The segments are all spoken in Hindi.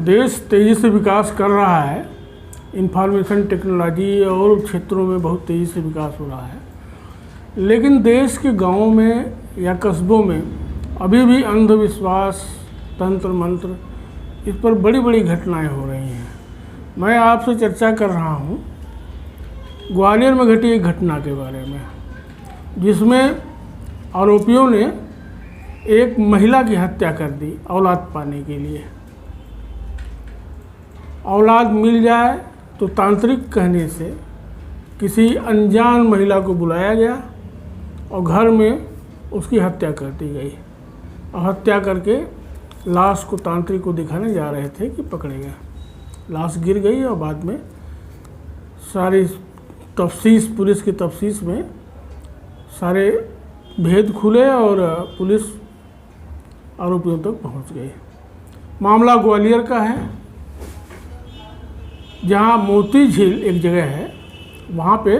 देश तेज़ी से विकास कर रहा है। इंफॉर्मेशन टेक्नोलॉजी और क्षेत्रों में बहुत तेज़ी से विकास हो रहा है, लेकिन देश के गांवों में या कस्बों में अभी भी अंधविश्वास, तंत्र मंत्र, इस पर बड़ी बड़ी घटनाएं हो रही हैं। मैं आपसे चर्चा कर रहा हूं ग्वालियर में घटी एक घटना के बारे में, जिसमें आरोपियों ने एक महिला की हत्या कर दी औलाद पाने के लिए। औलाद मिल जाए तो तांत्रिक कहने से किसी अनजान महिला को बुलाया गया और घर में उसकी हत्या कर दी गई। और हत्या करके लाश को तांत्रिक को दिखाने जा रहे थे कि पकड़े गए। लाश गिर गई और बाद में सारी तफ्तीश, पुलिस की तफ्तीश में सारे भेद खुले और पुलिस आरोपियों तक पहुंच गई। मामला ग्वालियर का है, जहां मोती झील एक जगह है, वहां पे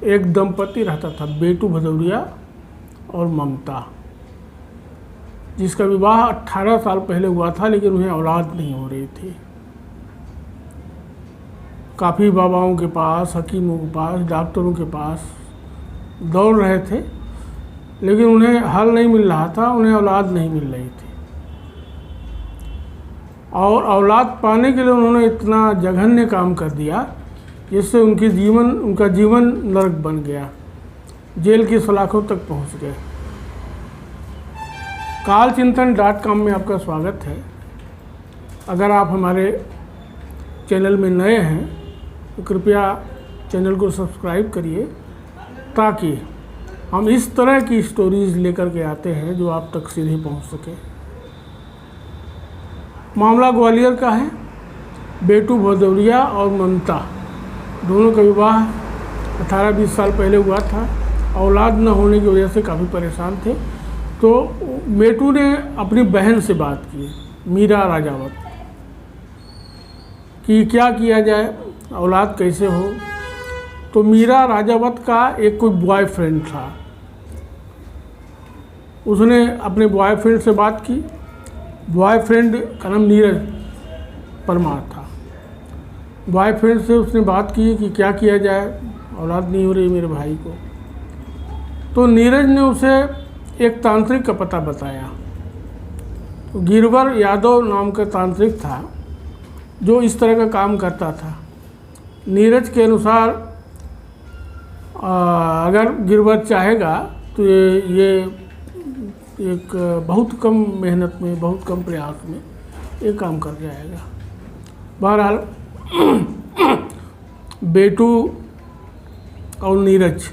एक दंपति रहता था, बेटू भदौरिया और ममता, जिसका विवाह 18 साल पहले हुआ था, लेकिन उन्हें औलाद नहीं हो रही थी। काफ़ी बाबाओं के पास, हकीमों के पास, डॉक्टरों के पास दौड़ रहे थे, लेकिन उन्हें हल नहीं मिल रहा था, उन्हें औलाद नहीं मिल रही थी। और औलाद पाने के लिए उन्होंने इतना जघन्य काम कर दिया जिससे उनका जीवन नरक बन गया। जेल की सलाखों तक पहुंच गए। कालचिंतन.com में आपका स्वागत है। अगर आप हमारे चैनल में नए हैं तो कृपया चैनल को सब्सक्राइब करिए, ताकि हम इस तरह की स्टोरीज लेकर के आते हैं जो आप तक सीधे पहुंच सके। मामला ग्वालियर का है। बेटू भदौरिया और ममता दोनों का विवाह 18-20 साल पहले हुआ था। औलाद न होने की वजह से काफ़ी परेशान थे, तो बेटू ने अपनी बहन से बात की, मीरा राजावत, कि क्या किया जाए, औलाद कैसे हो। तो मीरा राजावत का एक कोई बॉयफ्रेंड था, उसने अपने बॉयफ्रेंड से बात की। बॉयफ्रेंड का नाम नीरज परमार था। बॉयफ्रेंड से उसने बात की कि क्या किया जाए, औलाद नहीं हो रही मेरे भाई को। तो नीरज ने उसे एक तांत्रिक का पता बताया। तो गिरवर यादव नाम का तांत्रिक था जो इस तरह का काम करता था। नीरज के अनुसार अगर गिरवर चाहेगा तो ये एक बहुत कम मेहनत में, बहुत कम प्रयास में ये काम कर जाएगा। बहरहाल बेटू और नीरज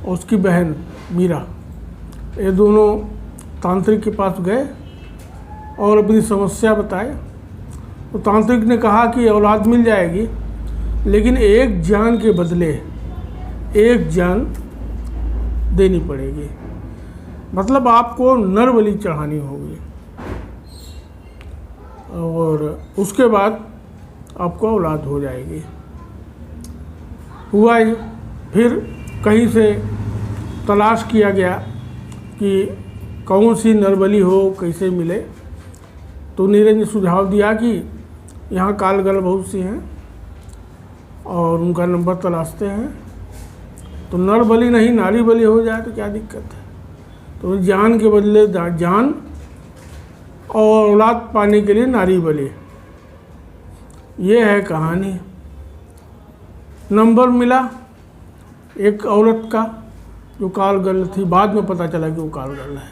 और उसकी बहन मीरा, ये दोनों तांत्रिक के पास गए और अपनी समस्या बताए। तो तांत्रिक ने कहा कि औलाद मिल जाएगी, लेकिन एक जान के बदले एक जान देनी पड़ेगी। मतलब आपको नर बलि चढ़ानी होगी और उसके बाद आपको औलाद हो जाएगी। हुआ ही, फिर कहीं से तलाश किया गया कि कौन सी नरबली हो, कैसे मिले। तो नीरज ने सुझाव दिया कि यहाँ कालगल बहुत सी हैं और उनका नंबर तलाशते हैं, तो नर बलि नहीं नारी बलि हो जाए तो क्या दिक्कत है। तो जान के बदले जान और औलाद पाने के लिए नारी बलि, ये है कहानी। नंबर मिला एक औरत का जो कालगल थी, बाद में पता चला कि वो कालगल है।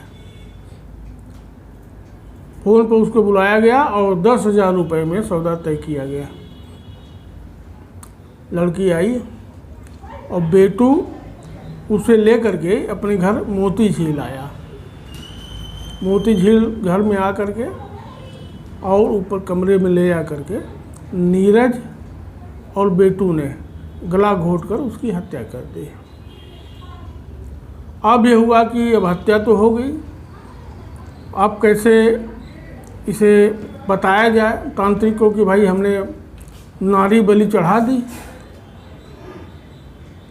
फ़ोन पर उसको बुलाया गया और 10,000 रुपये में सौदा तय किया गया। लड़की आई और बेटू उसे ले करके अपने घर मोती झील आया। मोती झील घर में आ करके और ऊपर कमरे में ले जा करके नीरज और बेटू ने गला घोट कर उसकी हत्या कर दी। अब ये हुआ कि अब हत्या तो हो गई, अब कैसे इसे बताया जाए तांत्रिक को कि भाई हमने नारी बलि चढ़ा दी।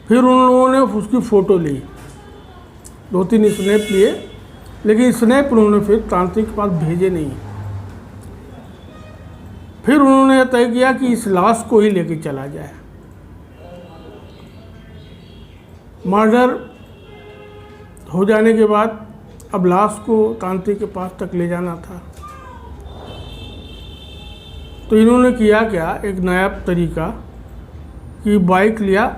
फिर उन लोगों ने उसकी फ़ोटो ली, 2-3 स्नैप लिए, लेकिन स्नैप उन्होंने फिर तांत्रिक के पास भेजे नहीं। फिर उन्होंने तय किया कि इस लाश को ही लेके चला जाए। मर्डर हो जाने के बाद अब लाश को तांत्रिक के पास तक ले जाना था, तो इन्होंने किया क्या, एक नया तरीका कि बाइक लिया।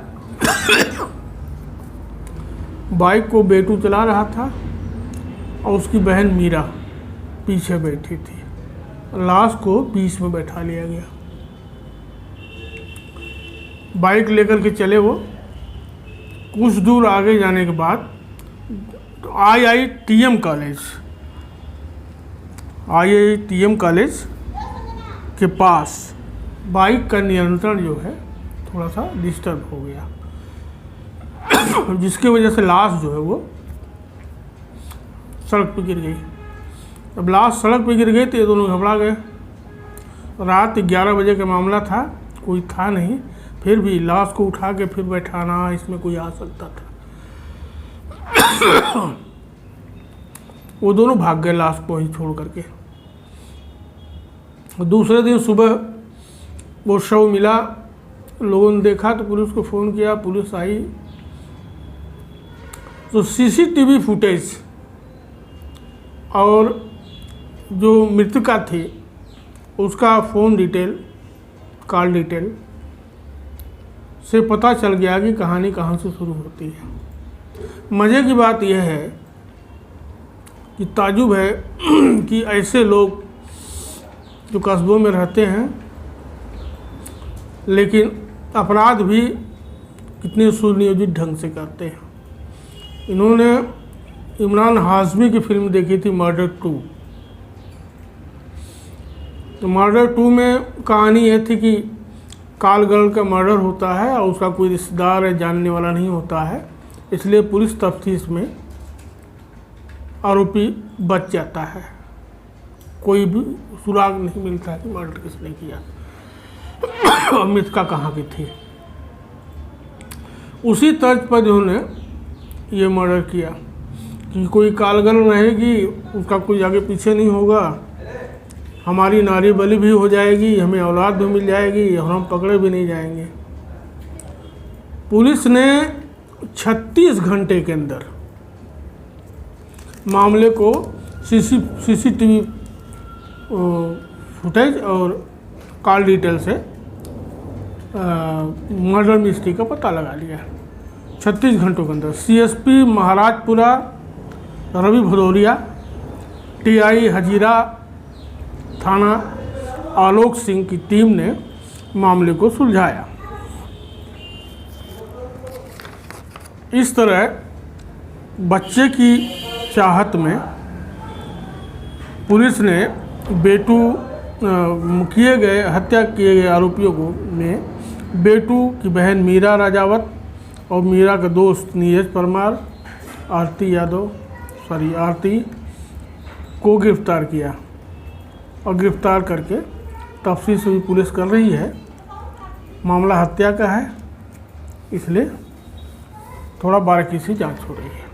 बाइक को बेटू चला रहा था और उसकी बहन मीरा पीछे बैठी थी। लाश को बीच में बैठा लिया गया। बाइक लेकर के चले वो। कुछ दूर आगे जाने के बाद IITM कॉलेज के पास बाइक का नियंत्रण जो है थोड़ा सा डिस्टर्ब हो गया, जिसकी वजह से लाश जो है वो सड़क पर गिर गई। अब लाश सड़क पर गिर गई तो ये दोनों घबरा गए। रात 11 बजे का मामला था, कोई था नहीं, फिर भी लाश को उठा के फिर बैठाना, इसमें कोई आ सकता था। वो दोनों भाग गए लाश को ही छोड़ करके। दूसरे दिन सुबह वो शव मिला, लोगों ने देखा तो पुलिस को फ़ोन किया, पुलिस आई तो CCTV फुटेज और जो मृतका थी उसका फ़ोन डिटेल, कॉल डिटेल से पता चल गया कि कहानी कहाँ से शुरू होती है। मज़े की बात यह है कि ताजुब है कि ऐसे लोग जो कस्बों में रहते हैं लेकिन अपराध भी कितने सुनियोजित ढंग से करते हैं। इन्होंने इमरान हाशमी की फिल्म देखी थी मर्डर 2। तो मर्डर 2 में कहानी ये थी कि काल गर्ल का मर्डर होता है और उसका कोई रिश्तेदार है, जानने वाला नहीं होता है, इसलिए पुलिस तफ्तीश में आरोपी बच जाता है, कोई भी सुराग नहीं मिलता है कि मर्डर किसने किया और मृतका कहाँ की थी। उसी तर्ज पर जिन्होंने ये मर्डर किया कि कोई कालगर्ल रहेगी, उसका कोई आगे पीछे नहीं होगा, हमारी नारी बलि भी हो जाएगी, हमें औलाद भी मिल जाएगी और हम पकड़े भी नहीं जाएंगे। पुलिस ने 36 घंटे के अंदर मामले को CCTV फुटेज और कॉल डिटेल से मर्डर मिस्ट्री का पता लगा लिया 36 घंटों के अंदर। CSP महाराजपुरा रवि भदौरिया, TI हजीरा थाना आलोक सिंह की टीम ने मामले को सुलझाया। इस तरह बच्चे की चाहत में पुलिस ने बेटू हत्या किए गए आरोपियों को में बेटू की बहन मीरा राजावत और मीरा का दोस्त नीरज परमार, आरती को गिरफ्तार किया और गिरफ्तार करके तफ्तीश भी पुलिस कर रही है। मामला हत्या का है, इसलिए थोड़ा बारीकी से जांच हो रही है।